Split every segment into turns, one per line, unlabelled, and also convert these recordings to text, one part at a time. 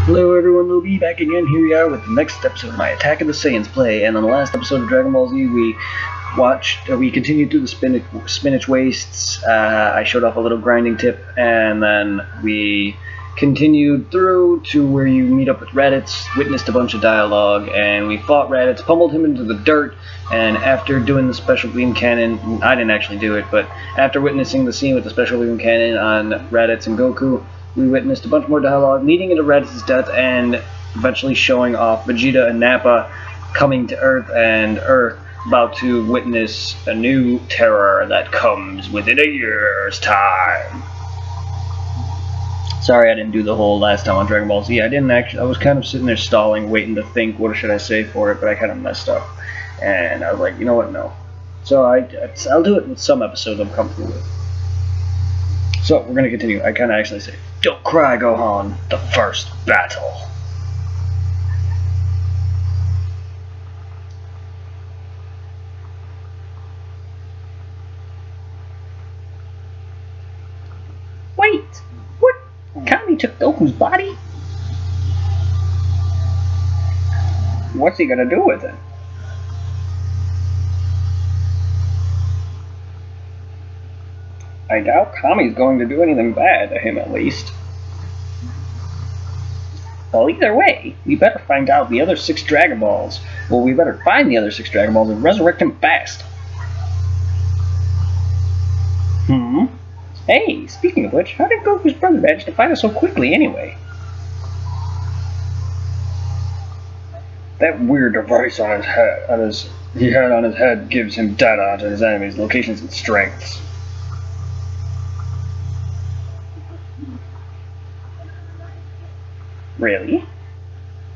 Hello everyone, Lil B back again. Here we are with the next episode of my Attack of the Saiyans play. And on the last episode of Dragon Ball Z, we continued through the spinach wastes. I showed off a little grinding tip, and then we continued through to where you meet up with Raditz, witnessed a bunch of dialogue, and we fought Raditz, pummeled him into the dirt, and after doing the special beam cannon, I didn't actually do it, but after witnessing the scene with the special beam cannon on Raditz and Goku, we witnessed a bunch more dialogue leading into Raditz's death and eventually showing off Vegeta and Nappa coming to Earth, and Earth about to witness a new terror that comes within a year's time. Sorry I didn't do the whole last time on Dragon Ball Z. I was kind of sitting there stalling, waiting to think what should I say for it, but I kind of messed up. And I was like, you know what, no. So I'll do it with some episodes I'm comfortable with. So, we're going to continue. I kind of actually say, "Don't cry, Gohan, the first battle."
Wait! What? Kami took Goku's body?
What's he going to do with it? I doubt Kami's going to do anything bad to him, at least.
Well, either way, we better find out the other 6 Dragon Balls.
Well, we better find the other 6 Dragon Balls and resurrect him fast.
Hey, speaking of which, how did Goku's brother manage to find us so quickly, anyway?
That weird device on his head, he had on his head gives him data onto his enemies' locations and strengths.
Really?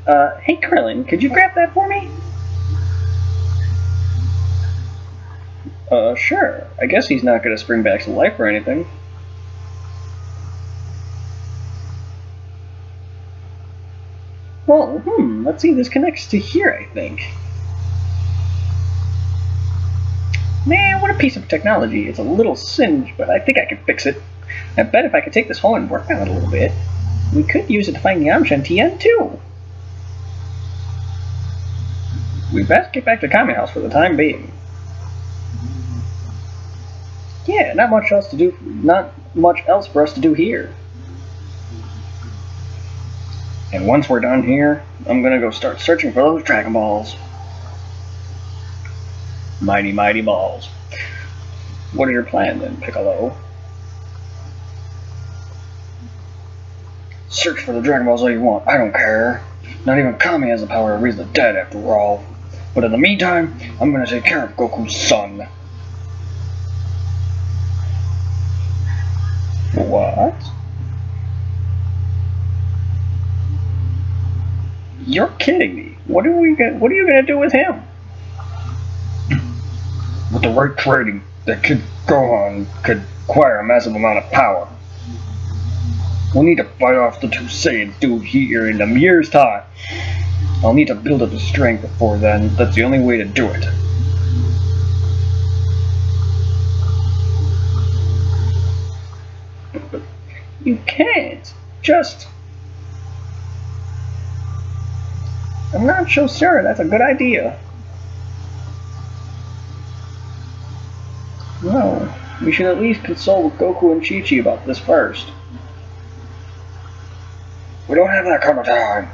Hey Krillin, could you grab that for me?
Sure. I guess he's not going to spring back to life or anything.
Well, let's see, this connects to here, I think. Man, what a piece of technology. It's a little singed, but I think I can fix it. I bet if I could take this home and work on it a little bit, we could use it to find Yamcha and Tien, too.
We best get back to Kami House for the time being.
Yeah, not much else for us to do here.
And once we're done here, I'm gonna go start searching for those Dragon Balls. Mighty, mighty balls. What is your plan then, Piccolo? Search for the Dragon Balls all you want, I don't care. Not even Kami has the power to raise the dead after all. But in the meantime, I'm gonna take care of Goku's son.
What? You're kidding me. What are you gonna do with him?
With the right training, that kid Gohan could acquire a massive amount of power. We'll need to fight off the 2 Saiyans dude here in a year's time. I'll need to build up the strength before then. That's the only way to do it.
But you can't. I'm not so sure that's a good idea.
No, we should at least consult with Goku and Chi-Chi about this first. We don't have that kind of time.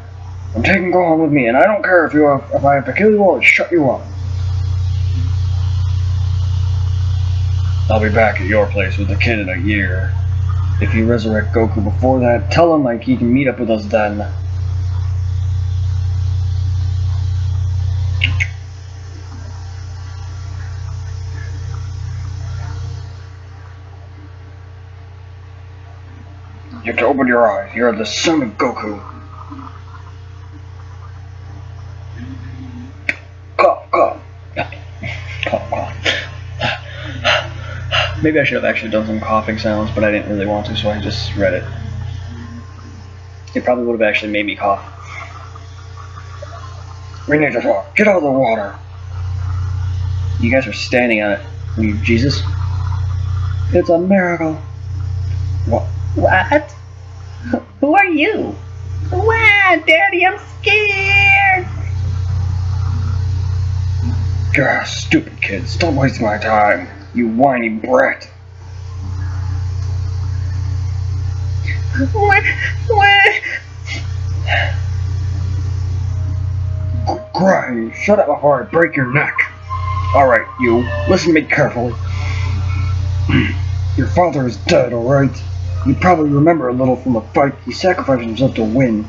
I'm taking Gohan with me, and I don't care if I have to kill you or shut you up. I'll be back at your place with the kid in a year. If you resurrect Goku before that, tell him like he can meet up with us then. You have to open your eyes. You're the son of Goku. Cough, cough. Cough, cough. Maybe I should have actually done some coughing sounds, but I didn't really want to, so I just read it. It probably would have actually made me cough. We need to talk. Get out of the water. You guys are standing on it. Are you Jesus? It's a miracle. What?
What? Who are you? What? Daddy, I'm scared!
Gosh, stupid kid, stop wasting my time, you whiny brat.
What?
Grind, shut up before I break your neck. Alright, you, listen to me carefully. Your father is dead, alright? You probably remember a little from the fight. He sacrificed himself to win.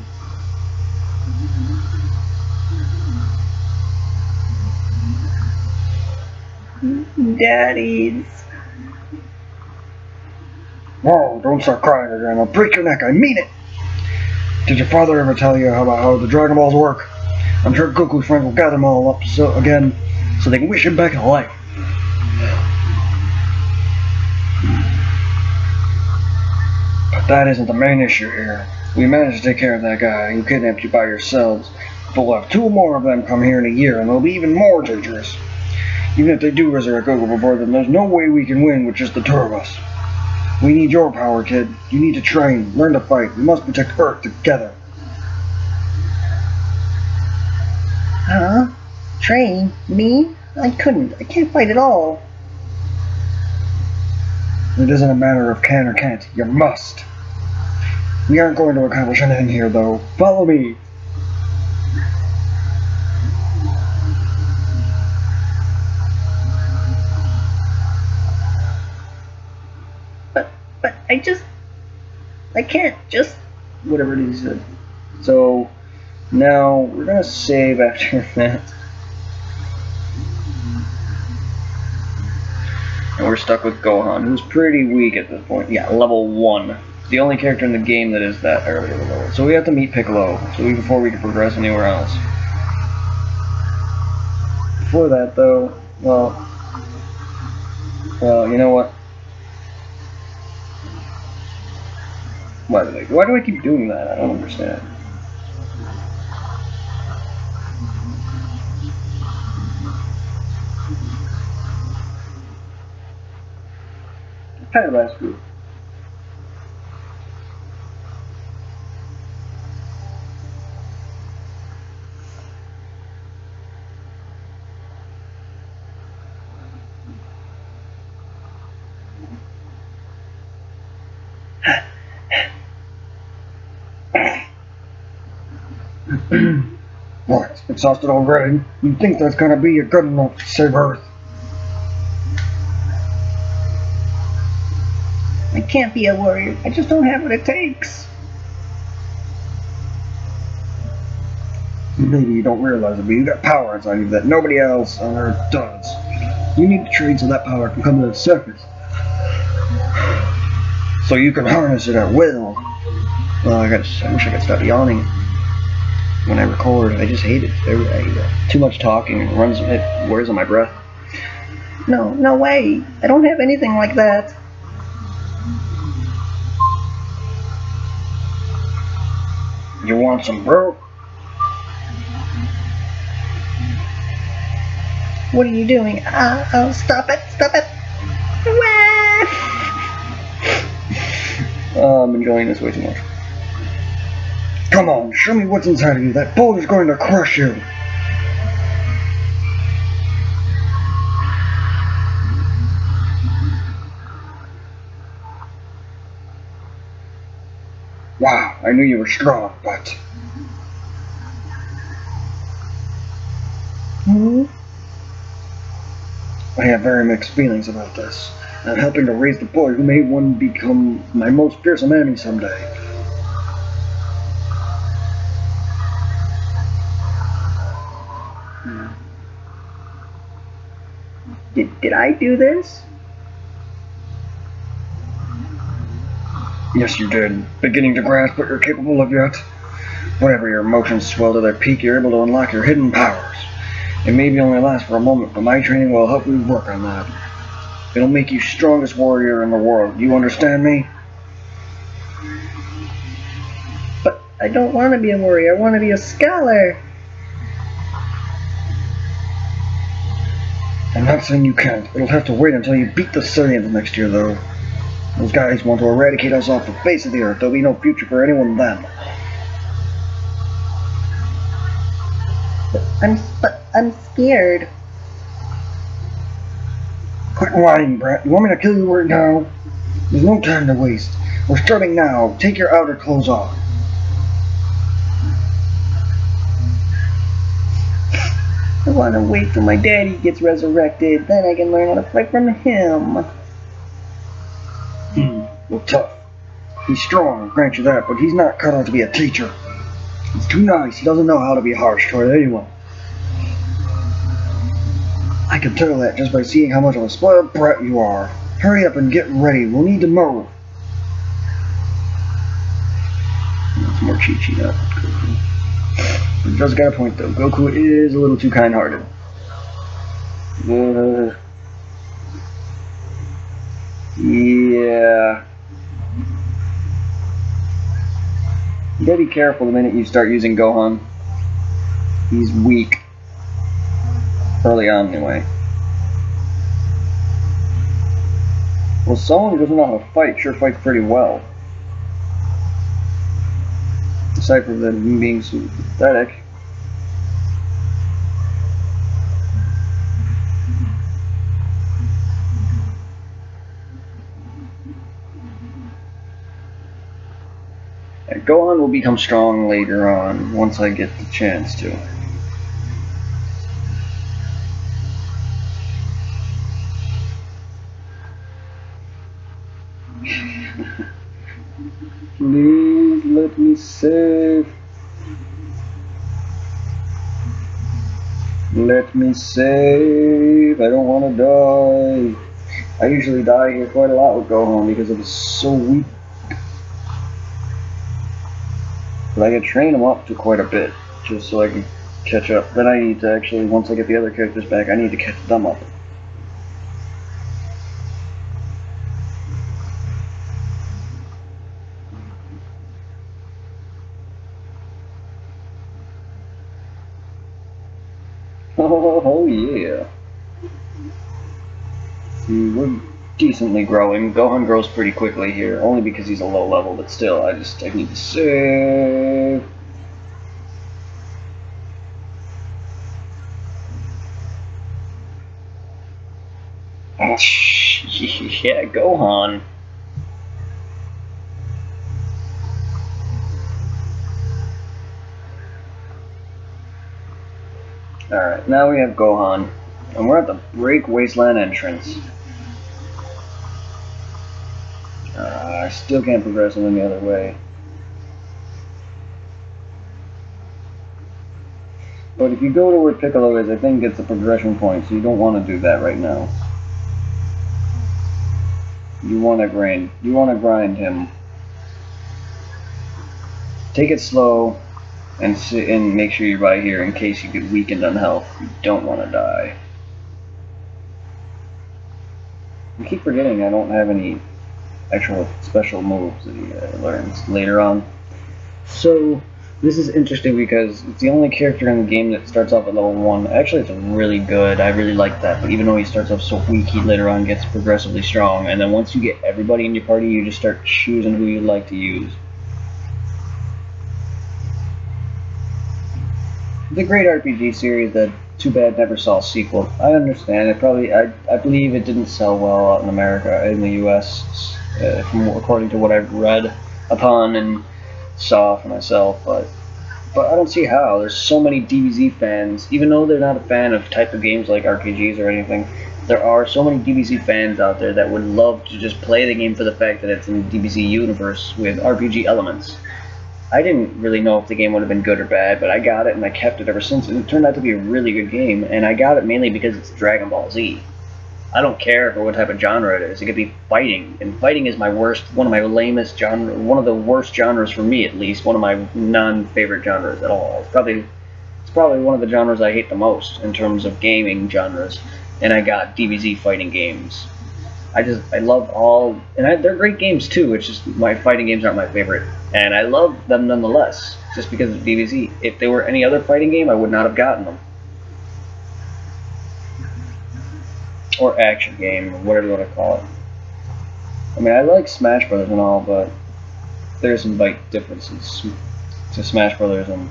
Daddies.
Whoa, don't start crying again. I'll break your neck, I mean it! Did your father ever tell you about how the Dragon Balls work? I'm sure Goku's friends will gather them all up again so they can wish him back in life. But that isn't the main issue here. We managed to take care of that guy who kidnapped you by yourselves. But we'll have 2 more of them come here in a year, and they'll be even more dangerous. Even if they do resurrect Goku before then, there's no way we can win with just the 2 of us. We need your power, kid. You need to train, learn to fight. We must protect Earth together.
Huh? Train? Me? I couldn't. I can't fight at all.
It isn't a matter of can or can't. You must. We aren't going to accomplish anything here, though. Follow me.
But I can't just...
Whatever it is. So, now, we're gonna save after that. And we're stuck with Gohan, who's pretty weak at this point. Yeah, level 1. The only character in the game that is that early of a level. So we have to meet Piccolo, before we can progress anywhere else. Before that, though, well, you know what? Why do I keep doing that? I don't understand. Kind of last group. What? Exhausted already? You think that's gonna be good enough to save Earth?
I can't be a warrior. I just don't have what it takes.
Maybe you don't realize it, but you got power inside you that nobody else on Earth does. You need to train so that power can come to the surface. So you can harness it at will. Well, I wish I could stop yawning when I record. I just hate it. Too much talking. It wears on my breath.
No way. I don't have anything like that.
You want some, bro?
What are you doing? Oh, stop it!
I'm enjoying this way too much. Come on, show me what's inside of you. That boulder's going to crush you. Wow, I knew you were strong, but... I have very mixed feelings about this. I'm helping to raise the boy who may one become my most fearsome enemy someday.
Did I do this?
Yes, you did. Beginning to grasp what you're capable of yet? Whenever your emotions swell to their peak, you're able to unlock your hidden powers. It maybe only lasts for a moment, but my training will help you work on that. It'll make you strongest warrior in the world. You understand me?
But I don't want to be a warrior. I want to be a scholar.
I'm not saying you can't. It'll have to wait until you beat the Saiyans next year, though. Those guys want to eradicate us off the face of the earth. There'll be no future for anyone then.
I'm scared.
Quit whining, Brett. You want me to kill you right now? There's no time to waste. We're starting now. Take your outer clothes off.
I want to wait till my daddy gets resurrected. Then I can learn how to fight from him.
Well, tough. He's strong, I'll grant you that, but he's not cut out to be a teacher. He's too nice. He doesn't know how to be harsh toward anyone. I can tell that just by seeing how much of a spoiled brat you are. Hurry up and get ready. We'll need to move. That's more Chi-Chi now. Goku. It does got a point though. Goku is a little too kind-hearted. Yeah. You gotta be careful the minute you start using Gohan. He's weak. Early on, anyway. Well, someone who doesn't know how to fight sure fights pretty well. Aside from them being so pathetic. Gohan will become strong later on, once I get the chance to. Please let me save. Let me save. I don't want to die. I usually die here quite a lot with Gohan because it is so weak. But I can train him up to quite a bit, just so I can catch up. Then I need to actually, once I get the other characters back, I need to catch them up. Oh yeah. See, we're decently growing. Gohan grows pretty quickly here, only because he's a low level, but still, I need to save. Yeah, Gohan. Alright, now we have Gohan, and we're at the Break Wasteland entrance. I still can't progress him any other way. But if you go to where Piccolo is, I think it's a progression point, so you don't want to do that right now. You want to grind him. Take it slow, and sit and make sure you're by here in case you get weakened on health. You don't want to die. I keep forgetting I don't have any actual special moves that he learns later on. So this is interesting because it's the only character in the game that starts off at level 1. Actually, it's really good. I really like that. But even though he starts off so weak, he later on gets progressively strong. And then once you get everybody in your party, you just start choosing who you like to use. It's a great RPG series that, too bad, never saw a sequel. I understand. I believe it didn't sell well out in America, in the US, according to what I've read upon and saw for myself. But I don't see how. There's so many DBZ fans, even though they're not a fan of type of games like RPGs or anything. There are so many DBZ fans out there that would love to just play the game for the fact that it's in the DBZ universe with RPG elements. I didn't really know if the game would have been good or bad, but I got it and I kept it ever since, and it turned out to be a really good game, and I got it mainly because it's Dragon Ball Z. I don't care for what type of genre it is. It could be fighting, and fighting is one of my lamest genres, one of the worst genres for me at least, one of my non-favorite genres at all. It's probably one of the genres I hate the most in terms of gaming genres, and I got DBZ fighting games. I love all, and they're great games too. It's just my fighting games aren't my favorite, and I love them nonetheless, just because of DBZ. If they were any other fighting game, I would not have gotten them. Or action game, or whatever you want to call it. I mean, I like Smash Brothers and all, but there's some big differences to Smash Brothers and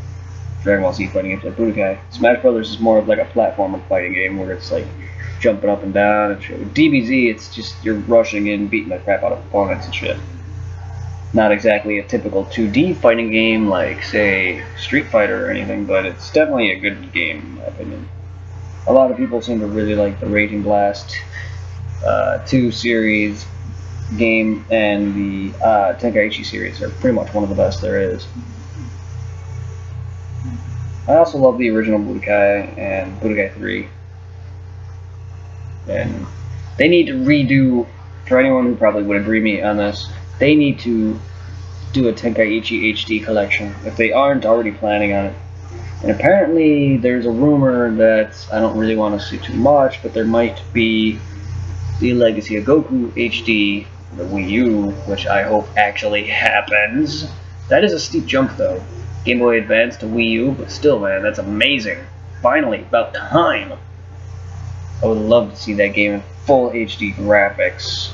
Dragon Ball Z fighting games like Budokai. Smash Brothers is more of like a platformer fighting game where it's like jumping up and down and shit. With DBZ, it's just you're rushing in, beating the crap out of opponents and shit. Not exactly a typical 2D fighting game like, say, Street Fighter or anything, but it's definitely a good game in my opinion. A lot of people seem to really like the Raging Blast 2 series game, and the Tenkaichi series are pretty much one of the best there is. I also love the original Budokai and Budokai 3. And they need to redo, for anyone who probably would agree me on this, they need to do a Tenkaichi HD collection if they aren't already planning on it. And apparently there's a rumor that, I don't really want to see too much, but there might be the Legacy of Goku HD, the Wii U, which I hope actually happens. That is a steep jump though. Game Boy Advance to Wii U, but still, man, that's amazing. Finally, about time. I would love to see that game in full HD graphics.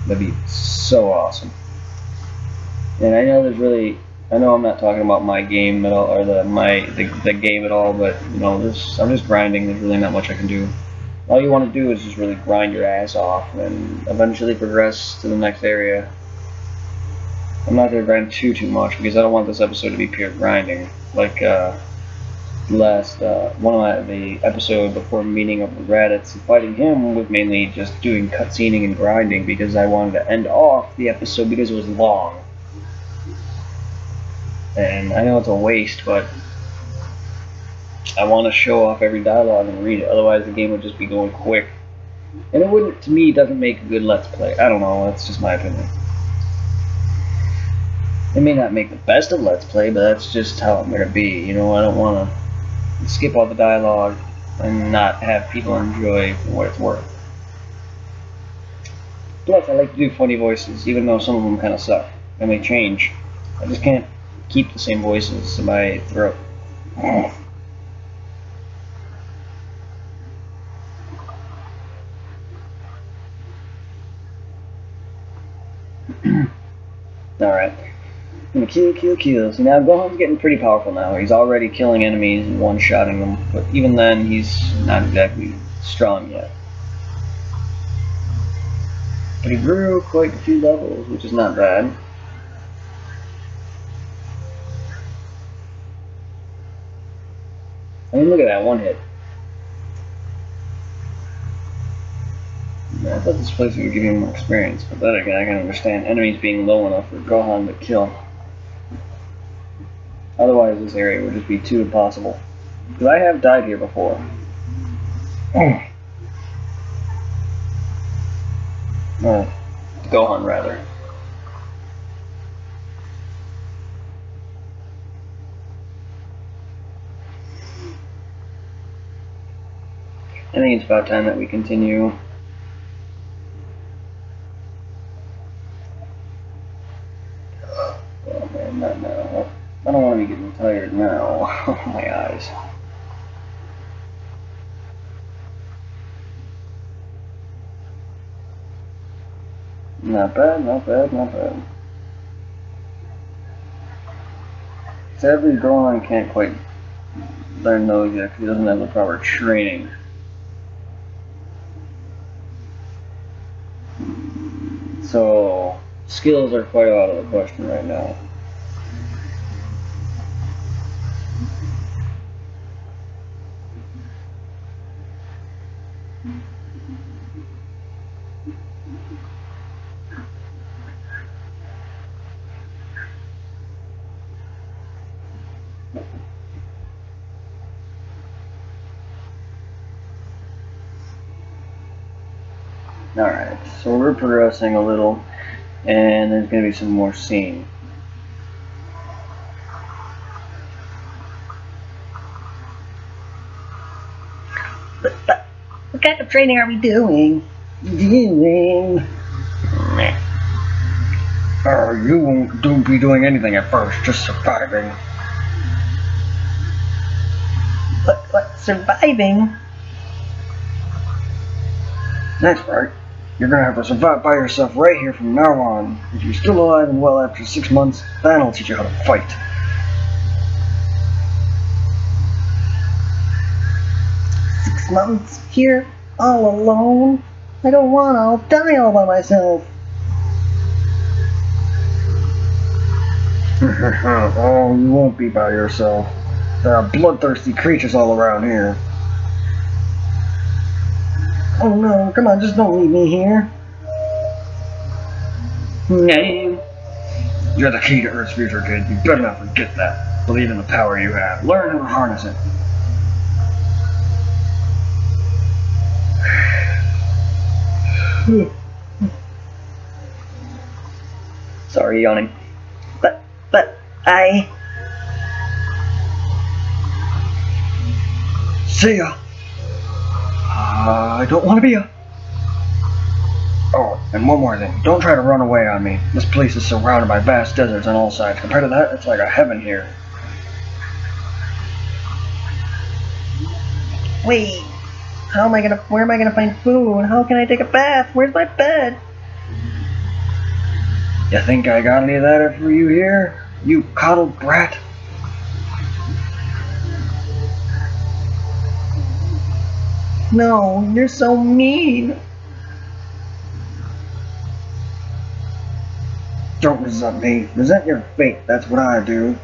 That'd be so awesome. And I know I know I'm not talking about my game at all, or the game at all, but you know, I'm just grinding. There's really not much I can do. All you want to do is just really grind your ass off and eventually progress to the next area. I'm not going to grind too much because I don't want this episode to be pure grinding. Like the episode before meeting up with Raditz and fighting him was mainly just doing cutscening and grinding because I wanted to end off the episode because it was long. And I know it's a waste, but I want to show off every dialogue and read it, otherwise the game would just be going quick. And it wouldn't, to me, it doesn't make a good Let's Play. I don't know, that's just my opinion. It may not make the best of Let's Play, but that's just how I'm going to be. You know, I don't want to skip all the dialogue and not have people enjoy for what it's worth. Plus, I like to do funny voices, even though some of them kind of suck. They may change. I just can't keep the same voices in my throat. Alright. I'm gonna kill. See, now Gohan's getting pretty powerful now. He's already killing enemies and one-shotting them, but even then, he's not exactly strong yet. But he grew quite a few levels, which is not bad. I mean, look at that one hit. I thought this place would give you more experience, but then again, I can understand enemies being low enough for Gohan to kill. Otherwise, this area would just be too impossible. Because I have died here before. Gohan, rather. I think it's about time that we continue. Oh man, not now. I don't want to be getting tired now. My eyes. Not bad, not bad, not bad. Sadly, Gohan can't quite learn those yet because he doesn't have the proper training. So, skills are quite out of the question right now. Alright, so we're progressing a little, and there's going to be some more scene.
What kind of training are we doing?
You won't be doing anything at first, just surviving.
What? Surviving?
That's right. You're gonna have to survive by yourself right here from now on. If you're still alive and well after 6 months, then I'll teach you how to fight.
6 months here, all alone? I don't want to. I'll die all by myself.
Oh, you won't be by yourself. There are bloodthirsty creatures all around here.
Oh no, come on, just don't leave me here.
Name. You're the key to Earth's future, kid. You better not forget that. Believe in the power you have. Learn how to harness it.
Sorry, yawning. But I...
See ya. I don't want to be a... Oh, and one more thing. Don't try to run away on me. This place is surrounded by vast deserts on all sides. Compared to that, it's like a heaven here.
Wait, where am I gonna find food? How can I take a bath? Where's my bed?
You think I got any of that for you here? You coddled brat?
No, you're so mean.
Don't resent me. Resent your fate. That's what I do.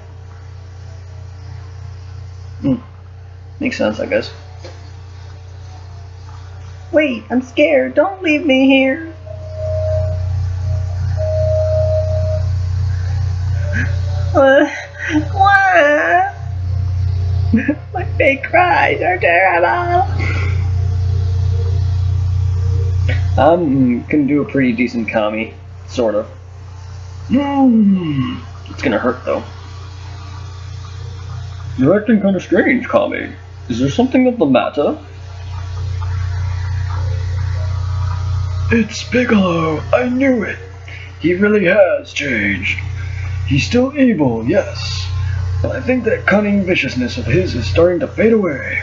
Makes sense, I guess. Wait, I'm scared. Don't leave me here. What? My fake cries are terrible. Can do a pretty decent commie, sort of. It's gonna hurt though.
You're acting kind of strange, Kami. Is there something of the matter? It's Piccolo. I knew it. He really has changed. He's still evil, yes. But I think that cunning viciousness of his is starting to fade away.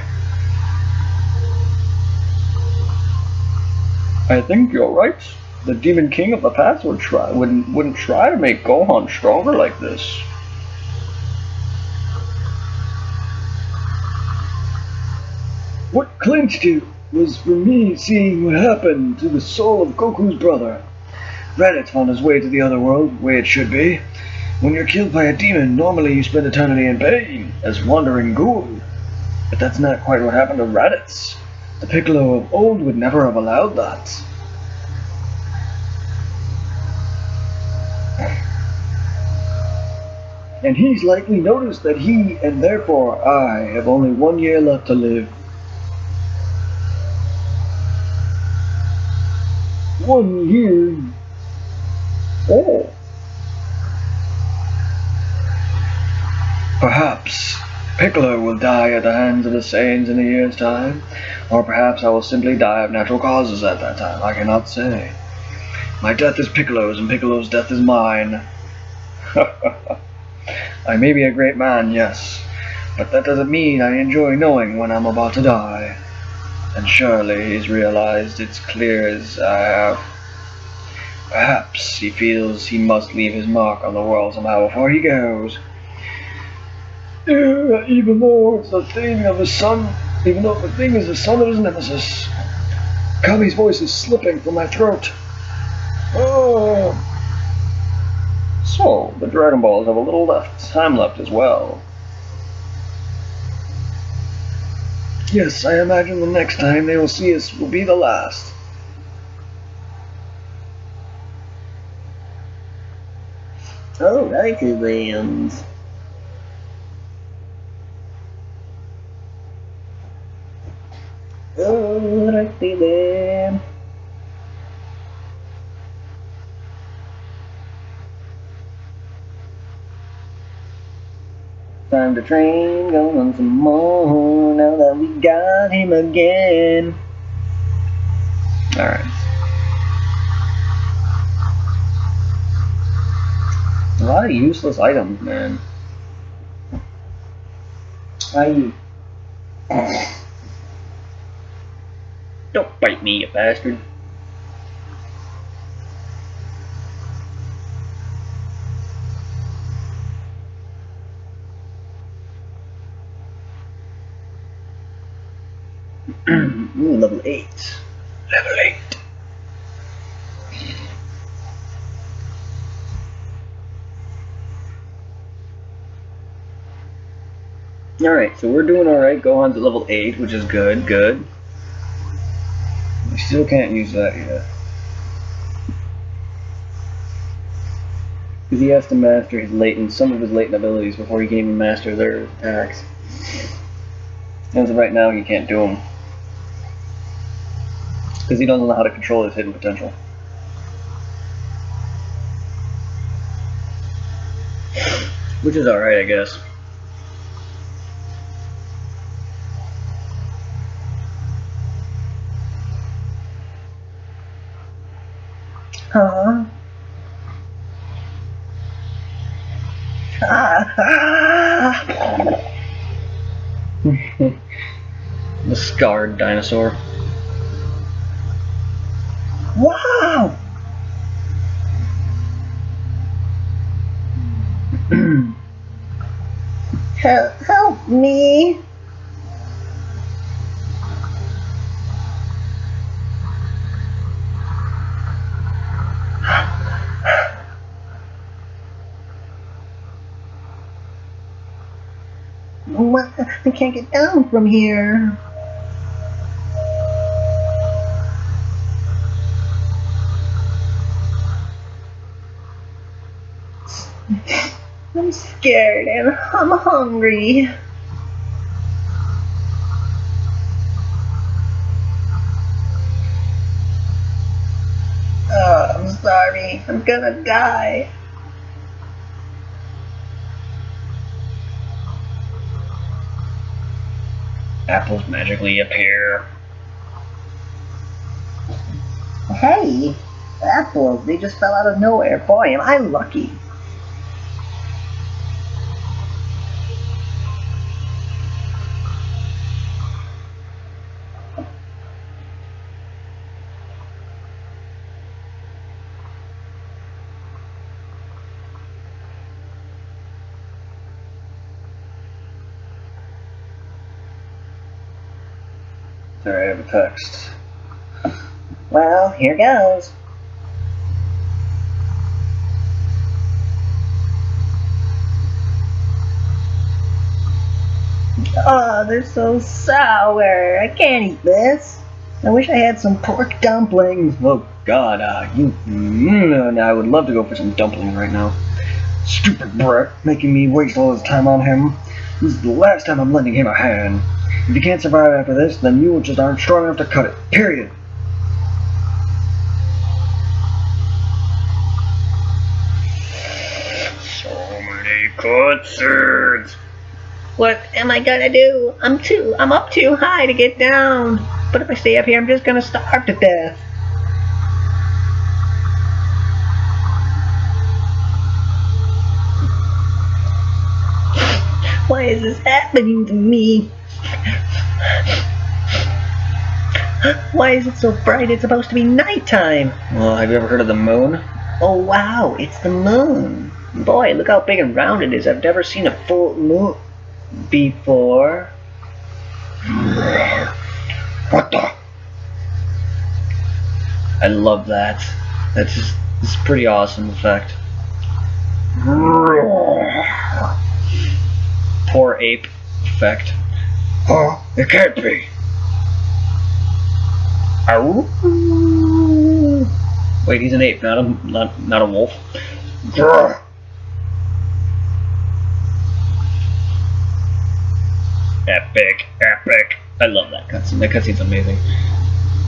I think you're right. The Demon King of the past wouldn't try to make Gohan stronger like this. What clinched it was for me seeing what happened to the soul of Goku's brother. Raditz found his way to the other world, the way it should be. When you're killed by a demon, normally you spend eternity in pain, as wandering ghoul. But that's not quite what happened to Raditz. The Piccolo of old would never have allowed that. And he's likely noticed that he, and therefore I, have only 1 year left to live. 1 year? Oh. Perhaps Piccolo will die at the hands of the Saiyans in a year's time, or perhaps I will simply die of natural causes at that time. I cannot say. My death is Piccolo's, and Piccolo's death is mine. I may be a great man, yes, but that doesn't mean I enjoy knowing when I'm about to die. And surely he's realized it's clear as I have. Perhaps he feels he must leave his mark on the world somehow before he goes. Even though it's the thing of his son, even though the thing is the son of his nemesis. Kami's voice is slipping from my throat. Oh. So, the Dragon Balls have a little time left as well. Yes, I imagine the next time they will see us will be the last.
Alright, Saiyans. Alright, then. Time to train, go on some more, now that we got him again. Alright. A lot of useless items, man. Don't bite me, you bastard.
Ooh, level 8. Level 8. Alright, so we're doing alright. Gohan's at level 8, which is good, good. We still can't use that yet. Because he has to master his latent, some of his latent abilities before he can even master their attacks. As of right now, he can't do them. Because he doesn't know how to control his hidden potential. Which is alright, I guess. Huh? The scarred dinosaur. Wow! Help me! What? I can't get down from here. I'm scared and I'm hungry. Oh, I'm sorry. I'm gonna die. Apples magically appear. Hey, apples, they just fell out of nowhere. Boy, am I lucky. Sorry, I have a text. Well, here goes. Oh, they're so sour. I can't eat this. I wish I had some pork dumplings. Oh God, I would love to go for some dumplings right now. Stupid Brett, making me waste all his time on him. This is the last time I'm lending him a hand. If you can't survive after this, then you just aren't strong enough to cut it. Period. So many cutscenes. What am I gonna do? I'm up too high to get down. But if I stay up here, I'm just gonna starve to death. Why is this happening to me? Why is it so bright? It's supposed to be nighttime. Well, have you ever heard of the moon? Oh wow, it's the moon. Boy, look how big and round it is. I've never seen a full moon before. What the? I love that. That's just, it's pretty awesome effect. Poor ape effect. Oh, it can't be. Ow. Wait, he's an ape, not a wolf. Grr. Epic, epic. I love that cutscene. That cutscene's amazing.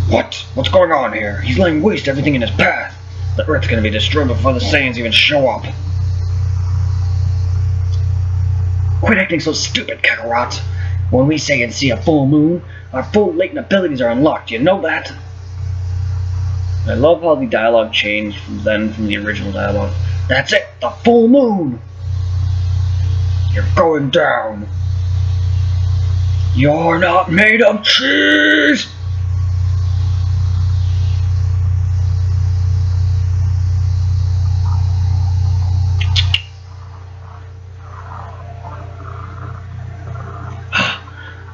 What's going on here? He's laying waste to everything in his path. The Earth's gonna be destroyed before the Saiyans even show up. Quit acting so stupid, Kakarot. When we Saiyans see a full moon, our full latent abilities are unlocked. You know that? I love how the dialogue changed from the original dialogue. That's it, the full moon. You're going down. You're not made of cheese.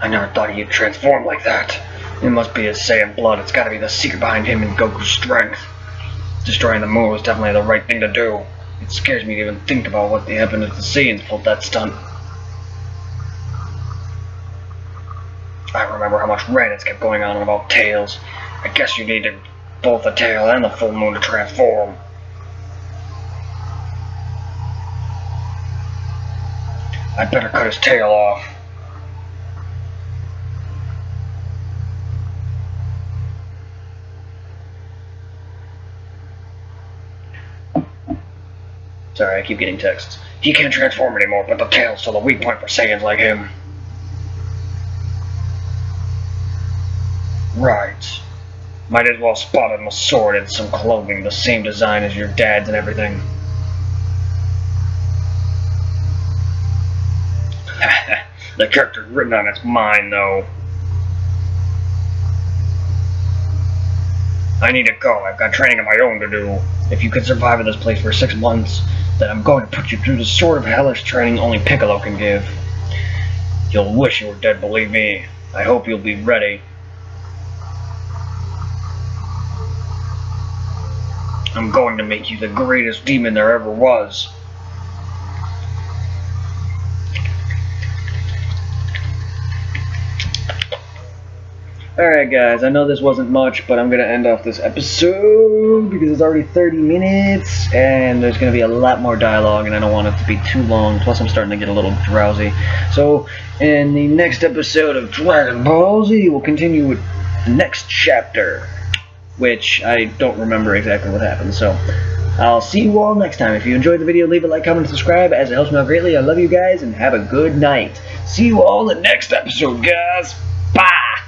I never thought he'd transform like that. It must be his Saiyan blood. It's gotta be the secret behind him and Goku's strength. Destroying the moon was definitely the right thing to do. It scares me to even think about what happened if the Saiyans pulled that stunt. I remember how much raditz kept going on about tails. I guess you needed both the tail and the full moon to transform. I better cut his tail off. Sorry, I keep getting texts. He can't transform anymore, but the tail's still the weak point for Saiyans like him. Right. Might as well spot him a sword and some clothing, the same design as your dad's and everything. The character's written on its mind, though. I need to go. I've got training of my own to do. If you can survive in this place for 6 months, then I'm going to put you through the sort of hellish training only Piccolo can give. You'll wish you were dead, believe me. I hope you'll be ready. I'm going to make you the greatest demon there ever was. Alright guys, I know this wasn't much, but I'm going to end off this episode because it's already 30 minutes and there's going to be a lot more dialogue and I don't want it to be too long, plus I'm starting to get a little drowsy. So, in the next episode of Dragon Ball Z, we'll continue with the next chapter, which I don't remember exactly what happened, so I'll see you all next time. If you enjoyed the video, leave a like, comment, and subscribe, as it helps me out greatly. I love you guys, and have a good night. See you all in the next episode, guys. Bye!